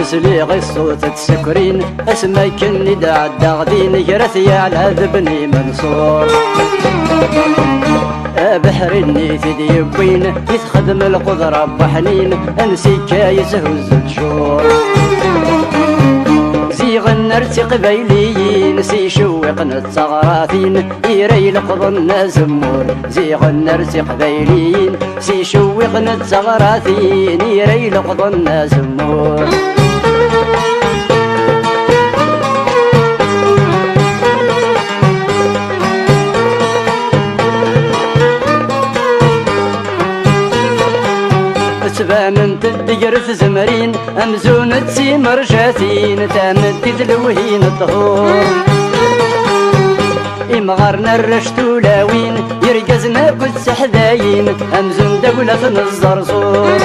وسلي غي الصوت تسكرين اسمي كني دعد غدين كرثي على ذبني منصور بحر النيت ديبين يتخدم القدرة بحنين انسي كايس هز الجور زيغ النرس قبيليين سي شوقنا الثغراثين يري لقضنا زمور زيغ النرس قبيليين سي شوقنا الثغراثين يري لقضنا زمور تبان تدقرث زمرين أمزونة سيمر جاثين تامد تدلوهين الظهور إمغارنا الرشتو لاوين يرقزنا كل سحذاين أمزون دولة الزرزور